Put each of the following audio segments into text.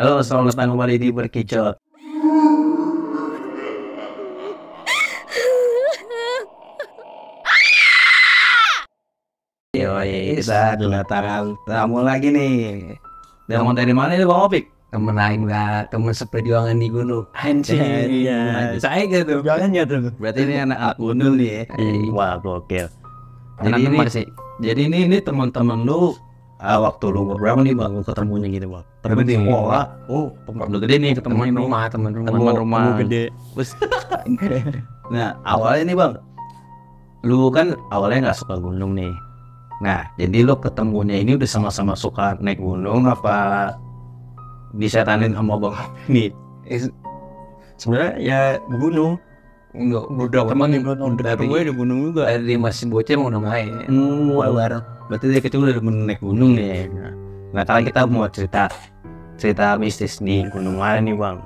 Halo, selamat datang kembali di Berkicot. Yoi, kita kedatangan tamu lagi nih. Teman dari mana nih Bang Opik? Temen lain lah, temen seperjuangan di gunung. Anjir, Saya gitu, jangannya tuh. berarti ini anak Gundul nih ya? Wah, gokil. Jadi ini teman-teman lu waktu lu berapa nih Bang ketemunya gitu Bang? Temen di sekolah. Oh, temen gede nih ketemu Temen ini. rumah. Teman rumah gede. Bus. Nah, awalnya nih Bang, lu kan awalnya nggak suka gunung nih. Nah, jadi lu ketemunya ini udah sama-sama suka naik gunung apa disetanin sama Bang nih? Sebenarnya ya gunung. Enggak, udah Temen gue di gunung juga. Dari masih bocah mau udah main. Berarti dari kecil udah demen naik gunung nih. Nah, kali kita mau cerita mistis di gunung mana nih Bang?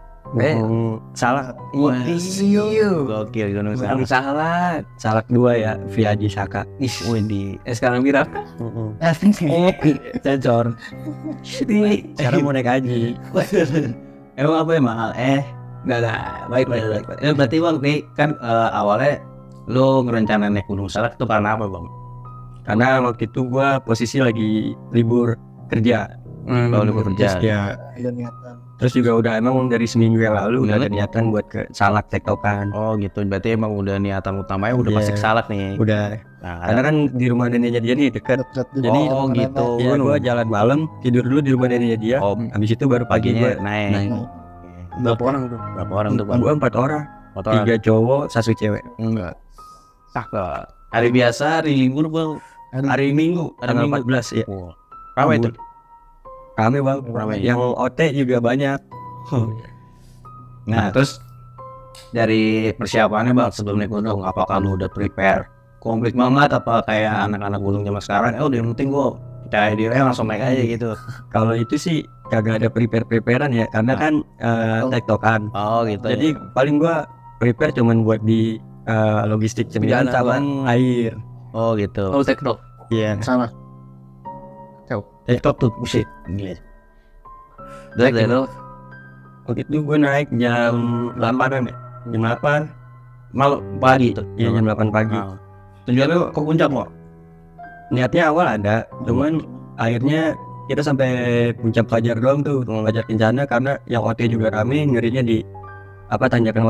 Salah. Gokil gunung Bukan salah. salah. Salak 2 ya, via Haji Saka. Wih Sekarang berapa? Cacor. Sekarang mau naik haji. Emang apa emang? Enggak lah, baik. Berarti Bang nih kan awalnya lo ngerencana naik gunung Salak itu karena apa Bang? Karena waktu itu gua posisi lagi libur kerja. Kalau libur kerja. Terus ya, terus juga udah emang dari seminggu yang lalu udah ada niatan buat ke Salak tektokan. Oh gitu, berarti emang udah niatan utamanya udah Iya. pasti ke Salak nih. Udah. Nah, Karena kan di rumah neneknya dia nih dekat. Jadi oh gitu. ya gua jalan malam tidur dulu di rumah neneknya dia. Oh, Habis itu baru paginya paginya naik. Berapa orang tuh? Berapa orang tuh Bang? Gua 4 orang. 4 orang. 3 cowok, 1 cewek. Enggak. Cakep. Hari biasa, hari libur Bang. Hari Minggu, tanggal 14 ya. Oh. Apa itu? Rame Bang. Rame. Yang OT juga banyak. Nah, terus dari persiapannya Bang sebelum naik gunung, apakah lu udah prepare komplit banget apa kayak anak-anak gunung zaman sekarang? Udah yang penting gua percaya diri langsung naik aja gitu. Kalau itu sih kagak ada preparean ya, karena kan tektokan. Oh gitu. Jadi paling gua prepare cuman buat di logistik cemilan sama air. Oh gitu. Oh tektok. Iya. Sama. TikTok tuh musik. Gila. Dari lo Waktu itu gue naik jam 8 ya. Jam 8. malam pagi tuh. Iya jam 8 pagi. Tujuan lu ke puncak kok? Niatnya awal ada, cuman akhirnya kita sampai puncak Fajar doang tuh, Fajar Kencana, karena yang OT juga rame, ngerinya di tanjakan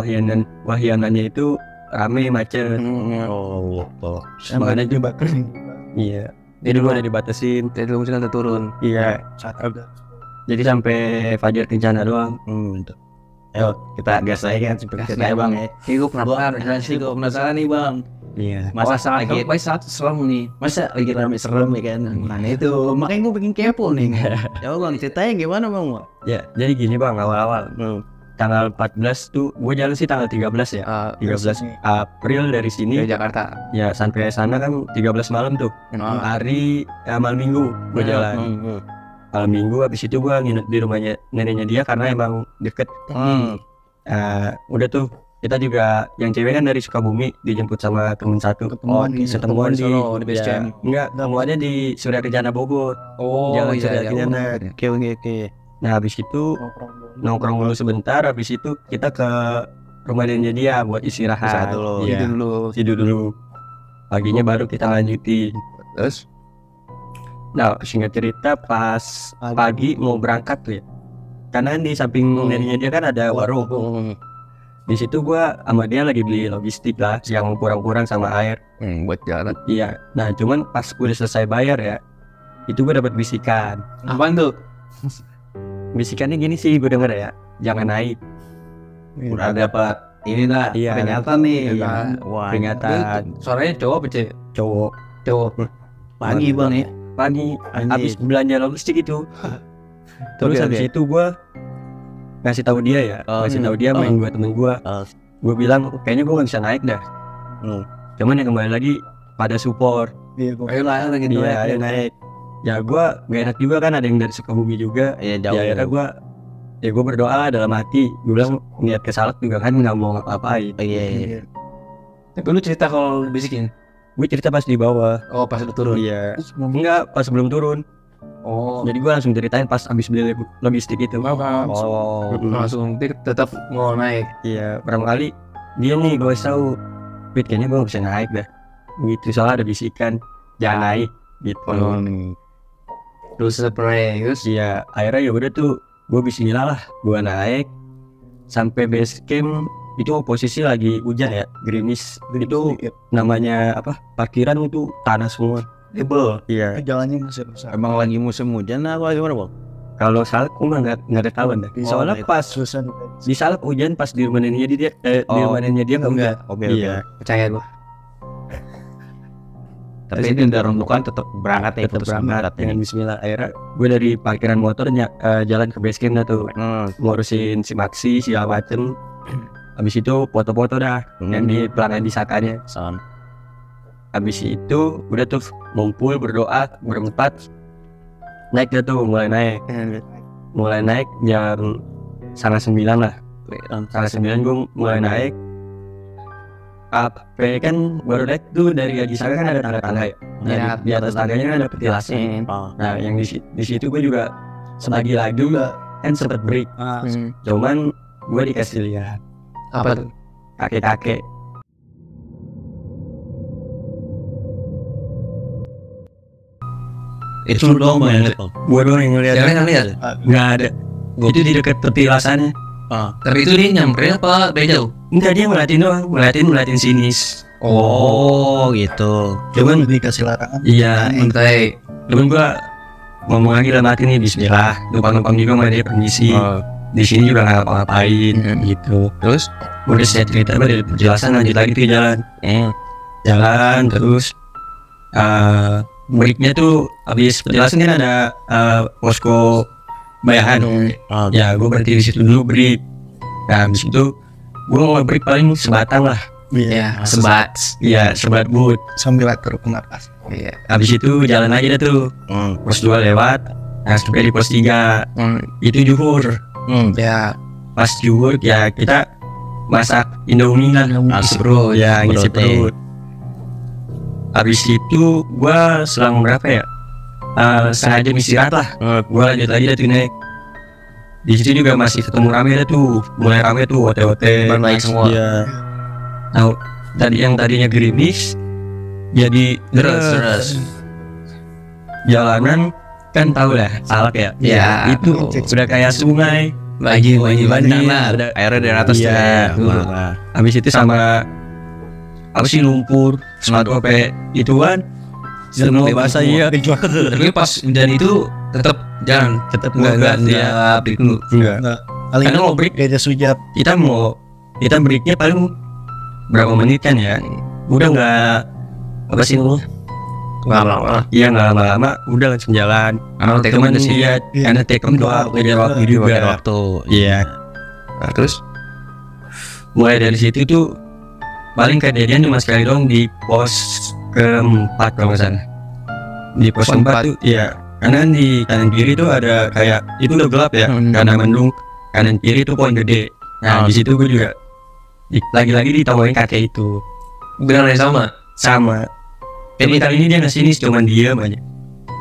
Wahyanannya itu rame macet. Oh, Makanya juga iya. Jadi dulu ada dibatasin. Jadi lu mesti turun. Iya. Jadi sampai Fajar Kencana doang. Ayo kita gas lagi kan seperti kita Bang ya. Gue Gue penasaran nih Bang. Iya. Masa lagi serem nih. masa lagi rame serem ya kan? Nah itu makanya gue bikin kepo nih. Ya Bang ceritanya gimana Bang? Ya, jadi gini Bang, awal-awal. Tanggal 14 tuh, gue jalan sih tanggal 13 ya. 13 April dari sini. Dari Jakarta. Ya sampai sana kan 13 malam tuh. Hari malam Minggu gue jalan. Malam Minggu habis itu gue nginep di rumahnya neneknya dia karena emang deket. Udah tuh kita juga yang cewek kan dari Sukabumi dijemput sama temen satu. Ketemuan di base camp. Enggak, ketemuannya di Surya Kencana Bogor. Jalan Surya Kencana. Oke. Nah habis itu nongkrong dulu sebentar, habis itu kita ke rumah neneknya dia buat istirahat dulu. Iya. Tidur dulu. Paginya baru kita lanjutin. Terus Nah singkat cerita pas pagi mau berangkat tuh ya, karena di samping neneknya dia kan ada warung. Di situ gua sama dia lagi beli logistik lah yang kurang-kurang sama air. buat jalan. Iya. Nah cuman pas udah selesai bayar ya, itu gua dapat bisikan. Apaan tuh? Bisikannya gini sih gue denger ya, jangan naik. Udah dapat ini lah peringatan nih. Iya. Wah, Peringatan. Suaranya cowok apa cewek? Cowok. Pagi Bang ya. Pagi habis belanja logistik itu. Terus habis itu gue ngasih tahu dia ya, main gua temen gua. Gue bilang kayaknya gue nggak bisa naik dah. Cuman yang kembali lagi pada support. Ayo lah gitu ya. Ayo naik. Ya gue gak enak juga kan, ada yang dari Sukabumi juga. Iya jauh. Ya akhirnya gue berdoa dalam hati. Gue bilang niat ke Salak juga kan nggak mau ngapa-ngapain. Iya. Tapi lu cerita kalau bisikin? Gue cerita pas di bawah. Oh pas udah turun? Iya. Enggak, pas sebelum turun. Oh. Jadi gue langsung ceritain pas abis beli logistik itu. Oh. Langsung tetap mau naik. Iya, berapa kali dia nih gue tahu, Pit kayaknya gue gak bisa naik dah. Gitu, soalnya ada bisikan jangan naik gitu. Terus naik terus Iya, akhirnya ya udah tuh gue bismillah lah, gue naik sampai base camp. Itu posisi lagi hujan ya, gerimis. Itu namanya apa? Parkiran itu tanah semua. Tebel. Iya. Jalannya masih rusak. Emang lagi musim hujan apa gimana bang? Kalau salep gue nggak ada kawan dah. Soalnya gitu. pas Susah. di salep hujan, pas di rumah neneknya dia di rumah neneknya dia nggak. Oke. Iya. percaya gua. Tapi ini udah rembukan tetap berangkat ya. Tetap putus berangkat ini. dengan bismillah. Akhirnya gue dari parkiran motornya jalan ke base camp dah tuh, ngurusin si Maxi segala macem. Habis itu foto-foto dah yang di pelanggan di sakanya. Son. Habis itu udah tuh ngumpul berdoa berempat, naik dah tuh, mulai naik jam 8:30 lah. 8:30 gue mulai naik. Apa kan baru naik tuh dari Agisaka kan ada tangga-tangga ya. Nah, Ya, di atas tangganya kan ada petilasnya. Nah yang di situ gue juga lagi kan sempet break. Cuman gue dikasih lihat Apa tuh? kakek-kakek. Itu doang bang yang lihat. Gue doang yang ngeliat. Jangan kan lihat. Nggak ada. Itu di dekat petilasannya. Tapi itu dia nyamperin apa beda jauh? Enggak, dia ngeliatin doang, ngeliatin sinis. Oh gitu. Cuman dikasih larangan. iya, Mentai. cuman gua ngomong lagi dalam hati nih, bismillah, numpang-numpang juga sama dia permisi. Di sini juga nggak ngapa-ngapain gitu. Terus? Udah saya cerita dari penjelasan, lanjut lagi tuh jalan terus breaknya tuh habis penjelasan kan ada posko bayaran. Ya gue berhenti di situ dulu break. Nah habis itu gue nge-break paling sebatang lah. Iya, sebat. Iya, sebat boot. Sambil atur napas. Iya. Habis itu jalan lagi dah tuh. Pos 2 lewat. Nah sampai di pos 3 itu juhur. Ya, Pas juhur ya kita masak Indomie lah, ngisi perut. Ya ngisi perut. Habis itu gua selang berapa ya? Setengah jam istirahat lah. Gua lanjut lagi dah tuh naik. Di situ juga masih ketemu rame dah tuh. Mulai rame tuh hotel-hotel. baru naik semua. Iya. Nah, yang tadinya gerimis jadi deres. Jalanan kan tahu lah, Salak ya. Iya. Itu sudah kayak sungai. Lagi banyak lah. Ada Airnya dari atas tuh. Iya. Habis itu sama apa sih lumpur, sepatu apa ituan. Semua basah iya. Tapi pas hujan itu tetap jalan. Tetap Enggak dia break dulu. Enggak. Paling Karena mau break gajah sujat. kita breaknya paling berapa menit kan ya? Udah nggak apa sih lu? Lama-lama. Iya nggak lama-lama, udah langsung jalan. Karena take Cuman sih. iya, karena take doang, ngejar waktu juga. Waktu. Iya. Nah, terus Mulai dari situ tuh paling kejadian cuma sekali dong di pos keempat kalau nggak salah. Di pos Pos keempat tuh, iya. Karena di kanan kiri tuh ada kayak itu udah gelap ya, karena mendung. Kanan kiri tuh pohon gede. Nah di situ gue juga lagi-lagi ditawarin kakek itu benar sama. sama. Jadi kali ini dia nggak sini, cuman diam aja.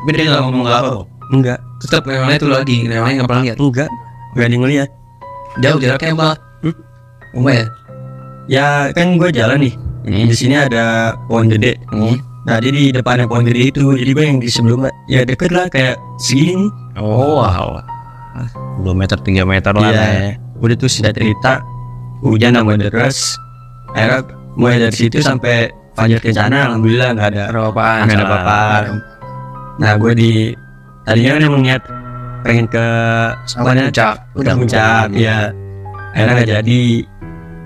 Beda nggak ngomong apa. Enggak, Tetap memangnya itu lagi, memangnya nggak pernah lihat. enggak ada yang ngeliat. Jauh jaraknya apa? Lumayan. Ya kan gue jalan nih. Di sini ada pohon gede. Nah dia di depannya pohon gede itu, jadi gue yang di sebelumnya ya deket lah kayak segini. Oh wow. 2 meter 3 meter lah Iya. ya. Udah tuh sudah cerita hujan sama deras. Akhirnya mulai dari situ sampai fajar kencana, alhamdulillah nggak ada Apaan? nggak ada apa-apa. Nah gue tadinya kan emang niat pengen ke mana puncak ya. Akhirnya nggak jadi.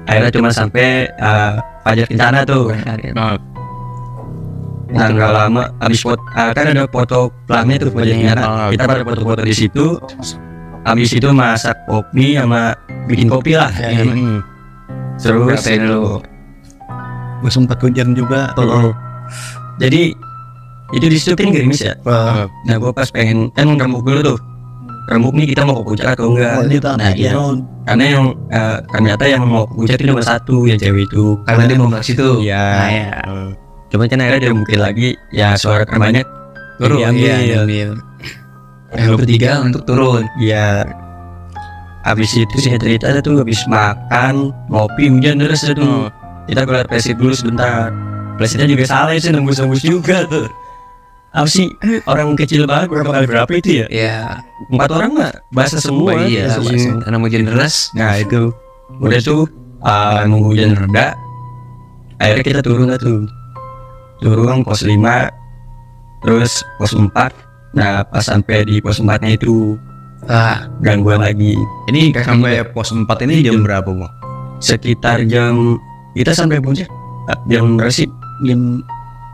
Akhirnya cuma sampai fajar kencana tuh. Nah nggak lama abis kan ada foto pelangnya tuh fajar kencana. Kita pada foto-foto di situ. Habis itu masak kopi sama bikin kopi lah. Terus dulu. Gue sempat hujan juga. jadi itu di situ kan gerimis ya. Nah gue pas pengen kan rembuk dulu tuh. Rembuk nih kita mau ke puncak atau enggak? Nah iya. Karena yang ternyata yang mau ke puncak itu cuma satu, yang cewek itu. Karena dia mau ke situ. Iya. Nah, ya. Cuman kan akhirnya dia mungkin lagi ya suara terbanyak. Baru diambil. iya. Lu bertiga untuk turun. Ya habis itu sih cerita tuh, habis makan ngopi hujan deras tuh. Kita keluar Persib dulu sebentar. Presiden juga salah sih, nembus juga tuh. Apa sih orang kecil banget, berapa itu ya? Ya. 4 orang mah bahasa semua. Iya. Karena hujan deras. Nah itu udah tuh nunggu hujan reda, akhirnya kita turun pos 5, terus pos 4. Nah pas sampai di pos 4 nya itu gangguan lagi. Ini sampai pos 4 ini jam berapa, Bang? Sekitar jam, kita sampai puncak jam berapa sih? Jam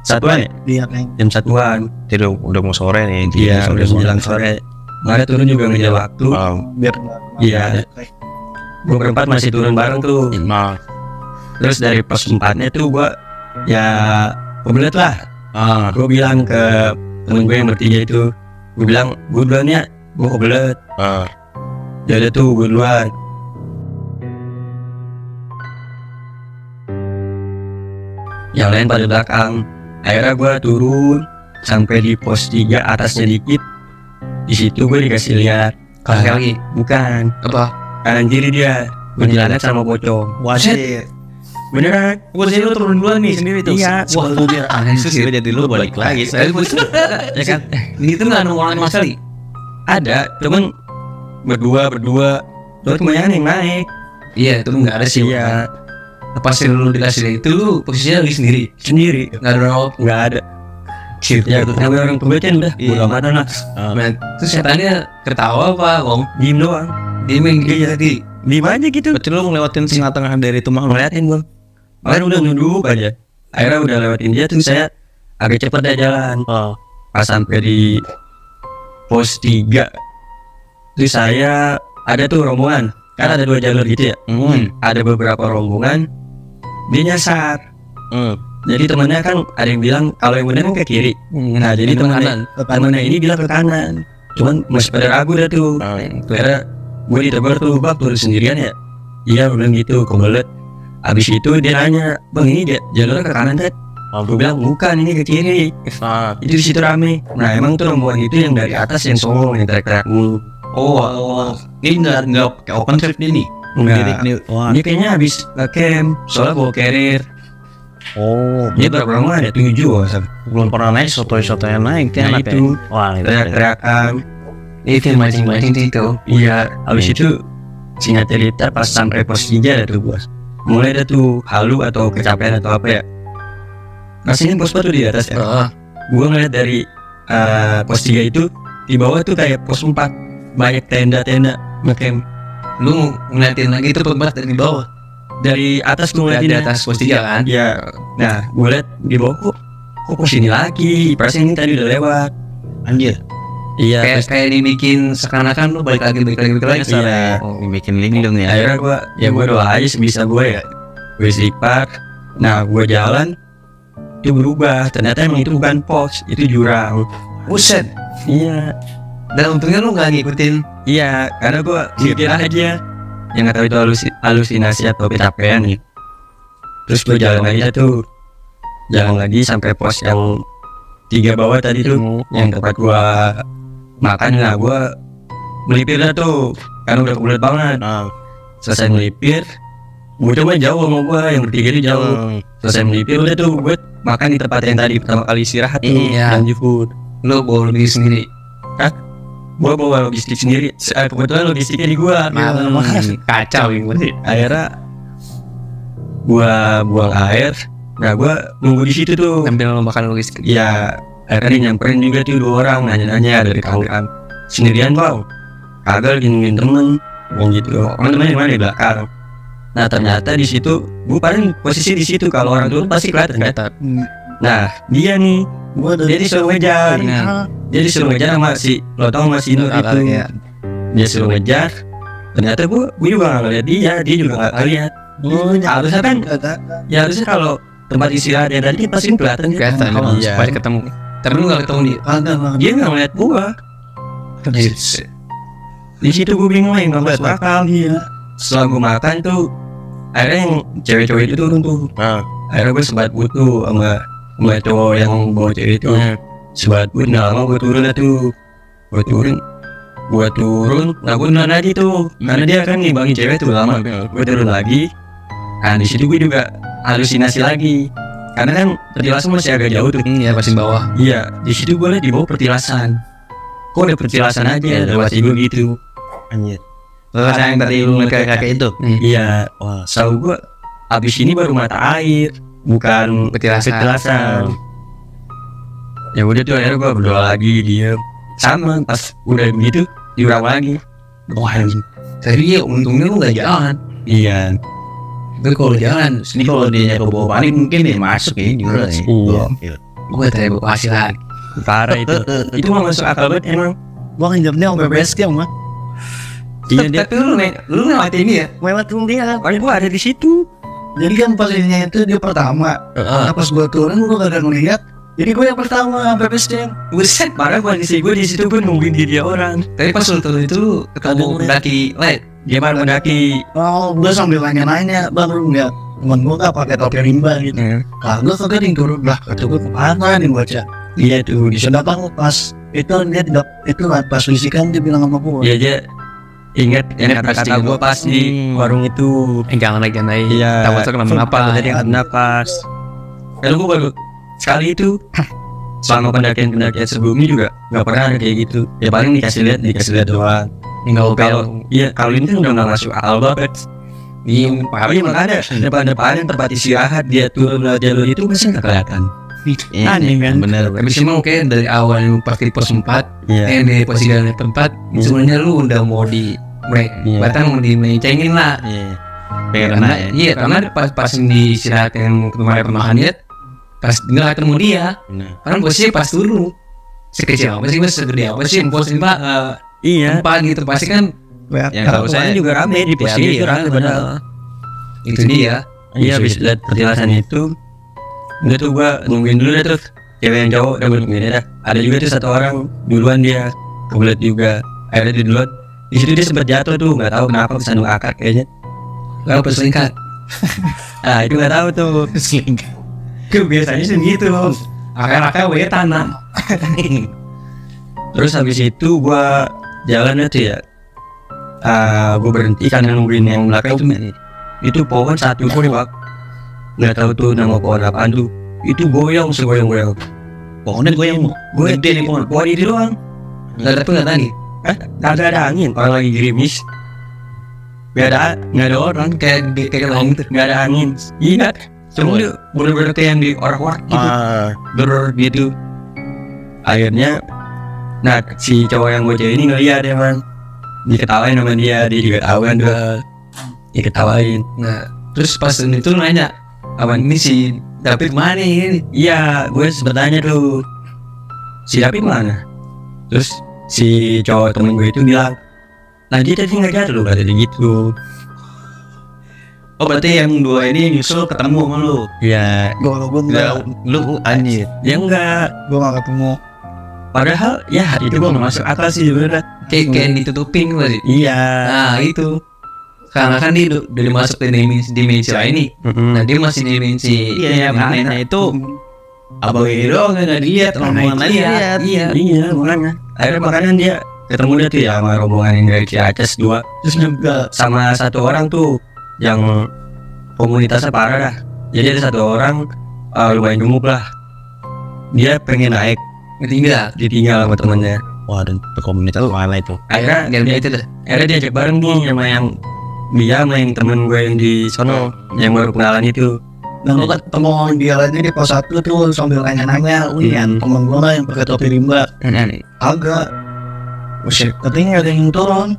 1-an ya? Iya, Neng. Jam 1-an. Jadi udah mau sore nih. Iya udah menjelang sore. Makanya turun juga ngejar waktu. Biar Iya. Gue berempat masih turun bareng tuh. Nah, Terus dari pos 4-nya tuh gue ya kebelet lah. Gue bilang ke temen gue yang bertiga itu, gue bilang gue duluan ya, gue kebelet. Jadi tuh gue duluan. Yang lain pada belakang. Akhirnya gue turun sampai di pos 3 atasnya dikit. Di situ gue dikasih lihat. Kasih lagi. Bukan, Apa? kanan kiri dia berjalan sama pocong. wasit. Beneran? gue sih lu turun duluan nih sendiri tuh. Iya. Wah, lu biar aneh sih jadi lu balik lagi. Saya Ya kan? Itu nggak nunggu orang sama sekali. Ada, cuman berdua. Terus kebanyakan yang naik. Iya, itu nggak ada sih. Iya, Pas lu dikasih itu lu posisinya lagi sendiri. sendiri. Nggak ada orang. Nggak ada. Gitu. Ya, sampai orang tua kan udah. Iya. Udah mana lah. Terus setannya ketawa apa, Bang? Diem doang. Dia main Iya. tadi. Diem aja gitu. berarti lu ngelewatin setengah dari itu mah. Ngeliatin bang. Makanya udah nunduk aja. Akhirnya udah lewatin dia tuh saya agak cepet dah jalan. Pas sampai di pos 3 terus saya ada tuh rombongan. Kan ada 2 jalur gitu ya. Ada beberapa rombongan. Dia nyasar. Jadi temennya kan ada yang bilang kalau yang benar kan ke kiri. Nah jadi temennya ini bilang ke kanan. Cuman masih pada ragu dah tuh. Akhirnya gue ditebar tuh, bang turun sendirian ya? Iya bilang gitu, kebelet. Abis itu dia nanya, bang ini dia jalurnya ke kanan kan? Gue bilang bukan, ini ke kiri. Itu di situ rame. Nah emang tuh rombongan itu yang dari atas yang songong, yang teriak-teriak mulu. Ini nggak kayak open trip nih. Enggak. Wah. Dia kayaknya habis camp, soalnya bawa carrier. Dia berapa rombongan ada 7 masa. Belum pernah naik soto-sotonya naik Nah enak ya. itu Wah, itu teriak-teriakan. Itu mancing-mancing itu. Iya, habis itu singkat cerita pas sampai pos 3 ada tuh bos. Mulai ada tuh halu atau kecapean atau apa ya. Rasanya pos 4 tuh di atas ya. Gua ngeliat dari pos 3 itu di bawah tuh kayak pos 4 banyak tenda-tenda ngecamp. Lu ngeliatin lagi itu tempat dari bawah. Dari atas gua Ngeliat ngeliatin di atas pos 3 kan? ya. Nah, gua liat di bawah kok pos ini lagi. Perasaan ini tadi udah lewat. anjir. Iya. Kayak dibikin seakan-akan lu balik lagi. Iya. Bikin linglung ya. Akhirnya gua doa aja sebisa gue ya. Gue istighfar. Nah gue jalan itu berubah. Ternyata emang itu bukan pos, itu jurang. Buset. Iya. Dan untungnya lu nggak ngikutin. Iya, karena gue mikir aja. Yang nggak tahu itu halusinasi atau kecapean nih. Terus gue jalan aja tuh. Jalan lagi sampai pos yang 3 bawah tadi tuh, yang tempat gue makan. Nah gue melipir dah tuh, karena udah kebelet banget. Selesai melipir, gue coba jauh sama gue, yang bertiga itu jauh. Selesai melipir udah tuh, gue makan di tempat yang tadi pertama kali istirahat tuh, Iya. Janji Food. Lu bawa diri sendiri. Gue bawa logistik sendiri. Kebetulan logistiknya di gue. Kacau ini. Akhirnya gue buang air. Nah gue nunggu di situ tuh. Sambil makan logistik. Ya akhirnya dia nyamperin juga tuh 2 orang nanya-nanya dari kawan. Sendirian bang? Kagak lagi nungguin temen. Yang gitu. Temen-temen yang mana di belakang. Nah ternyata di situ gue paling posisi di situ. Kalau orang dulu pasti kelihatan. Nah dia nih, dia disuruh ngejar. Dia disuruh ngejar sama si Lotong sama si Nur itu. Dia suruh ngejar. Ternyata gue juga gak ngeliat dia juga gak ngeliat. Harusnya kan, ya harusnya kalau tempat istirahat yang tadi pasti kelihatan kan. Kelihatan. Iya. Supaya ketemu. Tapi lu nggak ketemu dia. Dia nggak ngeliat gua. Di situ gua bingung yang nggak masuk akal. Setelah gua makan tuh, akhirnya yang cewek-cewek itu turun tuh. Akhirnya gua sebat butuh sama cowok yang bawa cewek itu. Sebat but, nah lama gua turun dah tuh. Gue turun, nah gue nanya lagi tuh, karena dia kan ngimbangin cewek tuh lama. Gue turun lagi, nah di situ gue juga halusinasi lagi, karena kan petilasan masih agak jauh tuh. Iya pasti bawah. Iya, di situ gue liat di bawah petilasan. Kok ada petilasan aja, lewat gue gitu. Anjir. Yang tadi lu ngeliat kakek itu. Iya, tahu gue, abis ini baru mata air, bukan petilasan. Ya udah tuh akhirnya gue berdoa lagi, diem. Sama pas udah begitu diulang lagi. Wah anjing. Tadi ya untungnya lu gak jalan. Iya. Tapi kalau jalan, Ini kalau dia ke bawah panik mungkin dia masuk ya juga nih. Iya. gue tadi evakuasi lagi. Parah itu. Itu mah masuk akal banget emang. Gua nginjamnya sampai base camp mah. Iya dia. Tapi lu lewat ini ya? Lewat dia. Makanya gua ada di situ. Jadi kan pas ininya itu dia pertama. Nah, pas gua turun gua gak ada ngeliat. Jadi gua yang pertama sampai base camp. Buset, parah kondisi gua di situ, gua nungguin dia orang. Tapi pas lu turun itu lu ketemu mendaki light. Dia baru mendaki. Oh, gua sambil nanya-nanya, bang lu nggak? Temen gua nggak pakai topi rimba gitu. Lah gua kagak nih turun lah. Kata gua kemana nih baca? Iya tuh di Sudah bang pas itu dia tidak itu kan pas visikan dia bilang sama gua. Iya dia ingat yang kata-kata gua pas di warung itu. Jangan lagi. Iya. Takut kenapa-napa. Tadi nggak napas. Kalau gua baru sekali itu selama pendakian sebelumnya juga nggak pernah ada kayak gitu. Ya paling dikasih lihat doang. Nggak Kalau kalau ini kan udah nggak masuk akal banget. Iya, makanya depan-depan tempat istirahat dia turun lewat jalur itu masih nggak kelihatan. Aneh kan? Bener. Tapi sih mau kayak dari awal lu pasti pos 4 Iya. dari posisi dari tempat sebenarnya lu udah mau di bahkan mau dimencengin lah. Iya. Pengen kena ya. Iya karena pas di istirahat yang kemarin permahan lihat pas nggak ketemu dia kan posisi pas dulu sekecil apa sih mas segede apa sih pos 5 Iya. 4 gitu pasti kan Yang tahu saya juga rame di posisi itu rame benar. itu dia. Iya, habis lihat petilasan itu udah tuh gua nungguin dulu deh tuh cewek yang cowok udah nungguin dah. Ada juga tuh satu orang duluan dia kebelet juga. Akhirnya dia duluan. Di situ dia sempat jatuh tuh, nggak tahu kenapa kesandung akar kayaknya. Lalu perselingkat Nah itu nggak tahu tuh. Biasanya sih gitu. akar-akar we tanah. Terus habis itu gua jalan tuh ya. Gua berhenti karena nungguin yang belakang itu pohon satu pun ya, nggak tahu tuh nama pohon apaan tuh. Itu goyang segoyang-goyang. Pohonnya goyang. Gue gede nih pohon ini doang. Nggak ada tadi. Kagak ada angin, orang lagi gerimis. Nggak ada orang, kayak langit. nggak ada angin. Iya, cuma dia bener-bener kayak yang di orang-orang gitu, gitu. Akhirnya, nah si cowok yang gue cewek ini ngeliat emang diketawain sama dia juga tahu kan tuh, diketawain. Nah terus pas itu nanya apa ini si David mana ini? Iya, gue sempet tanya tuh si David mana. Terus si cowok temen gue itu bilang, nah dia tadi nggak jatuh loh, katanya gitu. Oh berarti yang dua ini nyusul ketemu sama lu? Iya, Gua enggak, Lu anjir. dia enggak. gua nggak ketemu. Padahal ya itu gue nggak masuk akal sih sebenarnya. Kayak ditutupin tadi. Iya. Nah itu karena kan dia udah masuk ke dimensi lain nih. Nah dia masih dimensi. Iya, makanya itu abang ini doang nggak dilihat, rombongan lain lihat. Iya, makanya. Makanya dia ketemu dia tuh ya sama rombongan yang dari Ciracas 2. Terus juga sama satu orang tuh yang komunitasnya parah dah. Jadi ada satu orang lumayan gemuk lah. Dia pengen naik, ditinggal sama temennya. Wah, dan komunitas mana itu? Akhirnya dia diajak bareng nih sama yang dia sama yang temen gue yang di sono yang baru kenalan itu. Dan lu ketemu dia lagi di pos 1 tuh sambil nanya-nanya, lihat temen gua lah yang pakai topi rimba. Agak. Buset, katanya ada yang turun.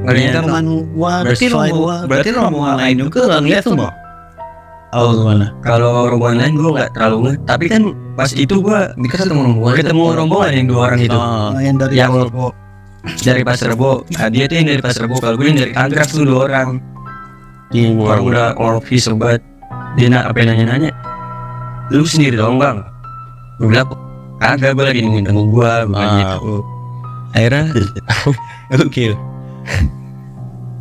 Teman gua, Berarti rombongan lain juga nggak ngeliat tuh, Bang? Oh gimana? Kalau rombongan lain gue nggak terlalu nge, tapi kan pas itu gue ketemu rombongan yang 2 orang itu, yang dari yang Rebo. dari Pasar Rebo. Nah dia tuh yang dari Pasar Rebo, kalau gue yang dari Tanggrang tuh 2 orang. Orang udah ngopi sobat. Dia apa nanya-nanya, lu sendiri dong bang? Gue bilang kagak, gue lagi nungguin temen gue, bukan gitu. Akhirnya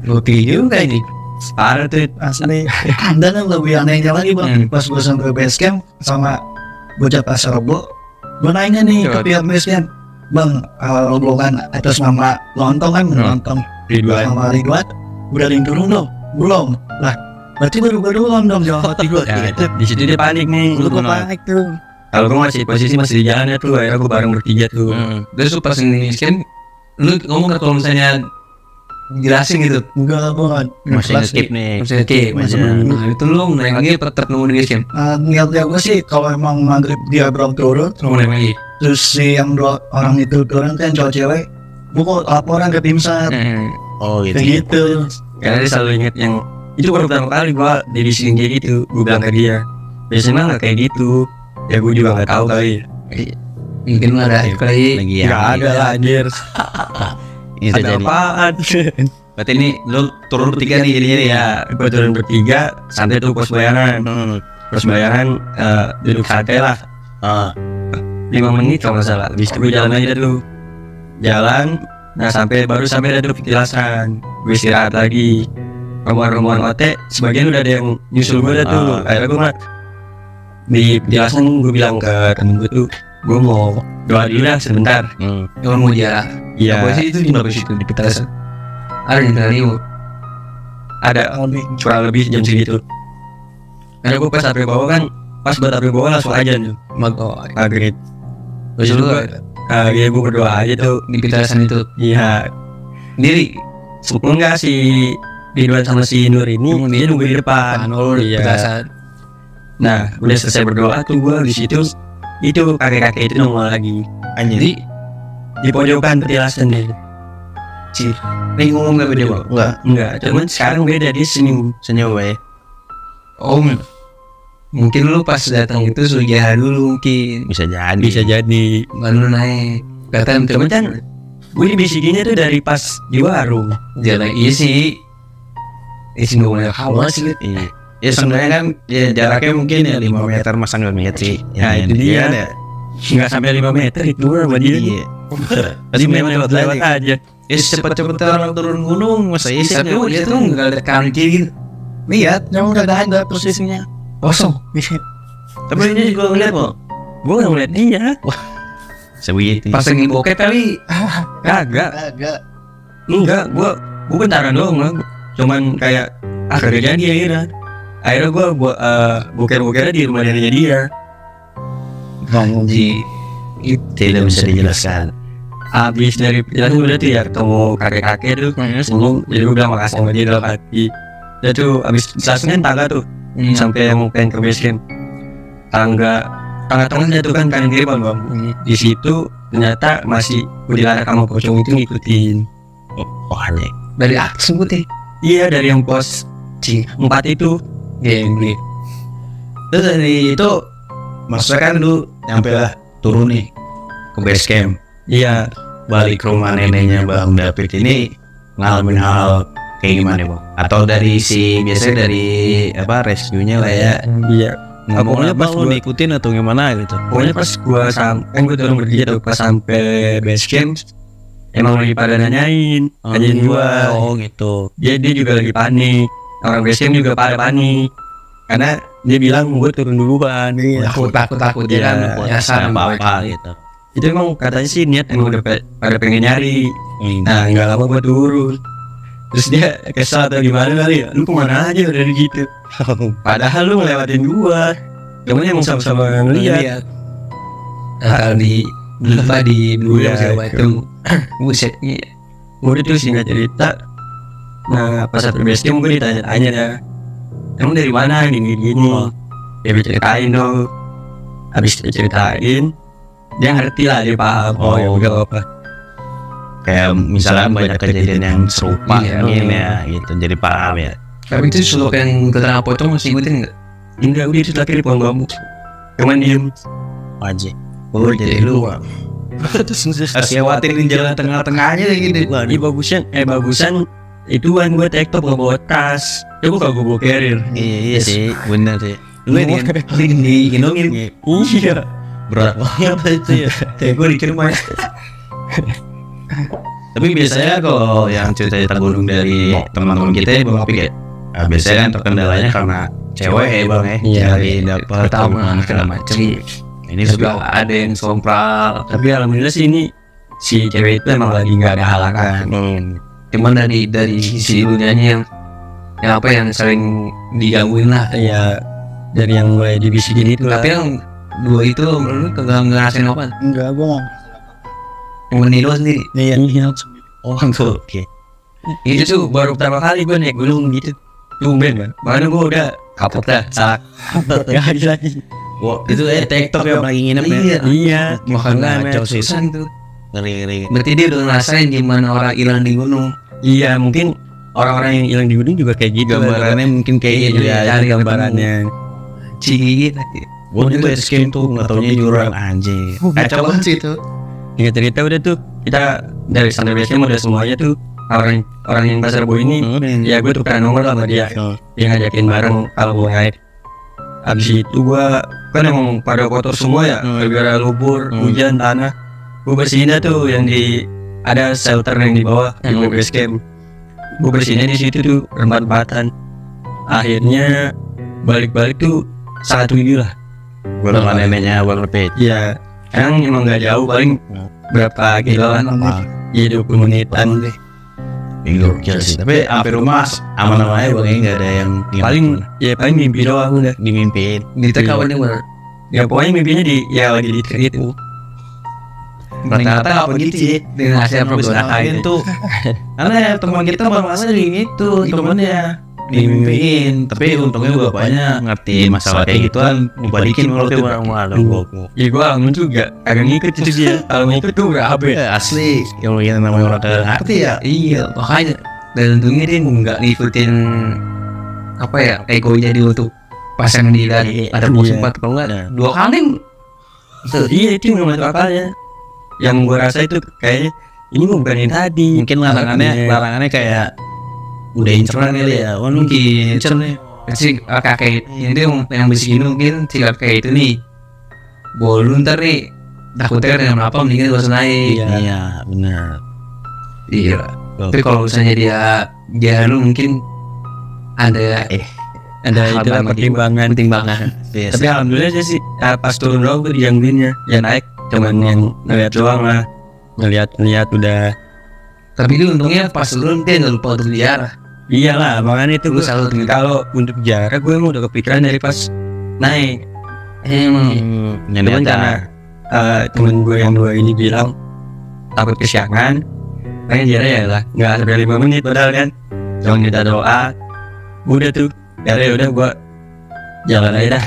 Gokil juga ini. parah tuh. Asli. Dan yang lebih anehnya lagi bang, pas gua sampai base camp sama bocah Pasar Rebo, gua nanya nih ke pihak base camp, Bang, rombongan atas nama lontong kan lontong Ridwan. sama Ridwan udah ada yang turun belum? Belum. Lah, berarti baru lontong Jawa Timur. Ya, di situ dia panik nih. Lu kok panik tuh? Kalau gue masih posisi masih di jalannya tuh, akhirnya gue bareng bertiga tuh. Terus lu pas ini scan, lu ngomong kan kalau misalnya jelasin gitu, Enggak, bukan. Masih skip nih. masih oke, masih nah itu lu naik lagi tetap nunggu di scan, Niatnya gue sih kalau emang maghrib dia belum turun, lu naik lagi. terus si yang dua orang itu turun kan cowok cewek, gue kok laporan ke tim SAR Oh gitu. kayak gitu. Karena dia selalu inget yang itu baru pertama kali gue di sini kayak gitu. Gue bilang ke dia, biasanya nggak kayak gitu. Ya gue juga nggak tahu kali. Mungkin lu ada kali Lagi Nggak ada lah anjir. Ini Ada terjadi. apaan? Berarti ini lu turun bertiga nih jadinya nih ya. Ya, gue turun bertiga, santai tuh pos bayaran. Pos bayaran duduk santai lah. Ah, 5 menit kalau nggak salah. Habis itu gue jalan aja dulu. Jalan, nah baru sampai ada petilasan. Gue istirahat lagi. Rombongan OT, sebagian udah ada yang nyusul gue dah tuh. Akhirnya gue di petilasan gue bilang ke temen gue tuh, gue mau doa dulu lah sebentar. kalau mau jarak. Iya. Apa sih itu di berapa situ di petasan? Ada yang dari lu. Ada kurang lebih jam segitu. Karena gue pas sampai bawah kan, pas buat sampai bawah langsung aja tuh maghrib. Terus lu Ya gue berdoa aja tuh. di petasan itu Iya. sendiri. Enggak si Ridwan sama si Nur ini dia nunggu di depan. Di Iya. petasan. Nah udah selesai berdoa tuh gue di situ itu kakek-kakek itu nongol lagi Jadi di pojokan petilasan deh. Nih ngomong gak beda bang? Enggak, cuman sekarang beda dia senyum. Senyum ya. oh mungkin lu pas datang itu sudah dulu mungkin Bisa jadi. Bisa jadi. baru naik. Kata Cuman kan gue dibisikinnya tuh dari pas di warung. jalan iya sih. Isi ngomongnya hawa sih. Iya. Ya sebenarnya kan ya jaraknya mungkin ya 5 meter masa nggak lihat sih. Ya, itu dia. ada. Nggak sampai 5 meter itu sama dia. Iya. Tadi memang lewat aja. Ya cepet-cepet orang turun gunung masa iya sih. Tapi dia tuh nggak ada kanan kiri gitu. Lihat, yang udah ada posisinya. Kosong. Tapi ini juga ngeliat kok. Gue nggak ngeliat dia. Sebegitu. Pas lagi bokep kali. Kagak. Agak. Enggak, gue bentaran doang lah. Cuman kayak kagak jadi akhirnya. Akhirnya gue boker-bokernya di rumah neneknya dia. Di Tidak bisa dijelaskan. Abis dari perjalanan udah tuh ya ketemu kakek-kakek tuh sebelum, jadi gue bilang makasih sama dia dalam hati. Dia tuh abis jelasin tangga tuh sampai yang pengen ke base camp. Tangga tengahnya tuh kan kanan kiri bang. Di situ ternyata masih Udilana sama pocong itu ngikutin. Oh aneh. dari atas putih. Iya dari yang pos 4 itu. Gini. Terus dari itu maksudnya kan lu nyampe lah turun nih ke base camp. Iya. Balik ke rumah neneknya Bang David ini ngalamin hal kayak gimana bang? Atau dari biasanya dari apa rescue-nya lah ya? Iya. Ngomongnya Pokoknya pas bang lu diikutin atau gimana gitu? Pokoknya pas gue kan gue turun bertiga tuh pas sampai base camp emang lagi pada nanyain gue. Oh gitu. Dia juga lagi panik. Orang base camp juga pada panik karena dia bilang gue turun duluan. Takut dia kan nyasar apa gitu. Itu emang katanya sih niat emang udah pada pengen nyari. Nah nggak lama gue turun. Terus dia kesal atau gimana kali ya, lu kemana aja udah gitu. Padahal lu ngelewatin gua. Cuman emang sama-sama ngeliat. Kalau di Iya, segala macam. Buset. Gue tuh singkat cerita. Nah pas sampai base camp gue ditanya-tanya dah, emang dari mana gini-gini. Dia ceritain dong. Habis dia ceritain, dia ngerti lah, dia paham. Oh ya udah apa. Kayak misalnya banyak kejadian yang serupa Iya, mungkin ya gitu. Jadi paham ya. Tapi itu suluk yang keterangan pocong masih ikutin nggak? Enggak, udah itu terakhir di pohon bambu. Cuman diem. Wajib. Oh jadi lu harus lewatin jalan tengah-tengahnya gitu. Ini bagusan itu kan gue tektok gak bawa tas. Ya gue kagak bawa carrier. Iya sih, bener sih. Lu digendongin. Iya. Berat banget itu ya. Kayak gue dikira mas. Tapi biasanya kalau yang cerita-cerita gunung dari teman-teman kita ya Bang Apik ya, biasanya kan terkendalanya karena cewek ya Bang ya, Iya. cari dapat Pertama segala macam. Ini Juga juga ada yang sompral. Tapi alhamdulillah sih ini si cewek itu emang lagi nggak ada halangan. Cuman dari sisi dunianya yang apa yang sering digangguin lah. Ya dari yang mulai dibisikin itu lah. Tapi yang dua itu lu kagak ngerasain apa? Enggak, gua Yang menilo sendiri. iya. Oh oke. Itu tuh baru pertama kali gue naik gunung gitu. Tumben kan. Mana gue udah kapok dah. Salah. Gak lagi. Wah itu TikTok yang lagi nginep ya. Iya. Makanya Ngaco sih. susah itu. Ngeri. Berarti dia udah ngerasain gimana orang hilang di gunung. Iya mungkin orang-orang yang hilang di gunung juga kayak gitu. Gambarannya mungkin kayak gitu ya. Cari gambarannya. Cigigit. Gue juga escape tuh nggak taunya jurang anjing. Kacau banget sih itu. Ingat cerita udah tuh kita dari standar base udah semuanya tuh orang yang pasar boy ini ya gue tukeran nomor sama dia ngajakin bareng kalau gue naik. Abis itu gue kan emang pada kotor semua ya gara-gara lumpur hujan tanah. Gue bersihin dah tuh yang di ada shelter yang di bawah di base camp. Gue bersihinnya di situ tuh rempat-rempatan. Akhirnya balik-balik tuh 1 minggu lah. Gue sama neneknya Bang Lepet. Iya, emang nggak jauh paling berapa kiloan apa? Iya 20 menitan deh. Gokil sih. Tapi hampir rumah aman-aman aja Bang, nggak ada yang Paling mimpi doang udah. dimimpiin. Di TK awalnya bener. Ya pokoknya mimpinya lagi di trip itu. Rata-rata apa gitu sih dengan hasil Usahain tuh. Karena teman kita Bang Masa juga gitu temennya dimimpiin. Tapi untungnya bapaknya ngerti masalah kayak gituan. Balikin mulutnya Bang. Waduh. Ya gue alamun juga agak ngikut itu dia. Kalau ngikut tuh udah habis. Asli. Yang mungkin namanya orang kagak ngerti ya. Iya, makanya dan untungnya dia nggak ngikutin apa ya egonya dia untuk pasang di ada pos 4 kalau nggak 2 kali. Iya itu nggak masuk akalnya. Yang gue rasa itu kayaknya ini bukan yang tadi. Mungkin larangannya kayak udah inceran kali ya. Oh mungkin incer nih. Si kakek itu yang bisikin mungkin si kakek itu nih. Bolu ntar nih takutnya dengan apa mendingan gak usah naik. Iya benar. Iya. Tapi kalau misalnya dia lu mungkin ada itu pertimbangan. Yes. Tapi alhamdulillah aja sih pas turun doang gue digangguinnya. Ya naik cuman yang ngeliat doang lah. Ngeliat udah. Tapi lu untungnya pas turun dia nggak lupa untuk ziarah. Iyalah makanya itu Lu gue selalu kalau untuk jarak gue emang udah kepikiran dari pas naik. Cuman karena temen gue yang 2 ini bilang takut kesiangan. Makanya jarak ya lah nggak sampai 5 menit padahal kan. Cuma kita doa. Udah tuh. Ya udah gue jalan aja dah.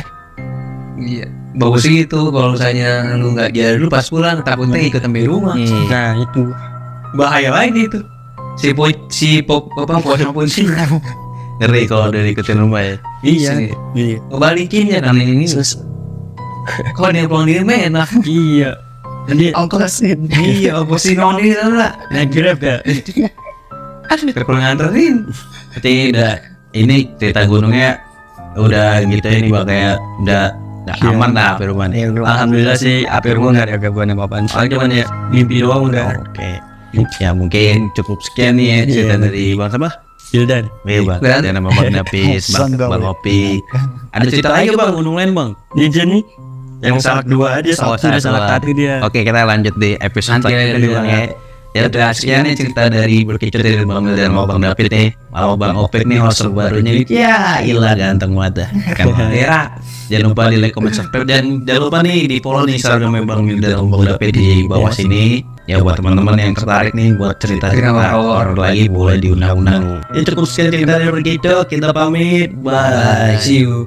Iya. Bagus sih itu kalau misalnya lu nggak jalan dulu pas pulang takutnya ikut sampai rumah. Nah itu Bahaya lagi itu. Si pop polisi Ngeri kalau udah ikutin rumah ya. iya. Kebalikin ya kan ini. Kalau dia pulang di rumah enak. Iya. Jadi Ongkosin. Iya, posisi nong di sana. naik grab ya. Perlu nganterin. Berarti udah ini cerita gunungnya udah gitu ini Bang kayak udah aman lah hampir rumah nih. Alhamdulillah sih akhir gue nggak ada gangguan apa-apaan. Soalnya cuman ya mimpi doang udah. Oke. Ya mungkin cukup sekian nih ya cerita dari Bang siapa? Hildan. Bang. Dan nama Bang Nafis, Bang Opik. Ada cerita lagi Bang gunung lain Bang? Dia nih yang salak 2 aja, salak salah 1 dia. Oke kita lanjut di episode selanjutnya Bang ya. Ya udah sekian nih cerita dari berkicau dari Bang Mil dan Bang David nih. Mau Bang Opik nih host barunya. Ya ilah ganteng banget dah. Kamera. Jangan lupa di like, comment, subscribe dan jangan lupa nih di follow nih Instagram Bang Mil dan Bang David di bawah sini. Ya buat teman-teman yang tertarik nih buat cerita-cerita horor lagi boleh diundang-undang. Ya cukup sekian cerita dari berkicau. Kita pamit. Bye. See you.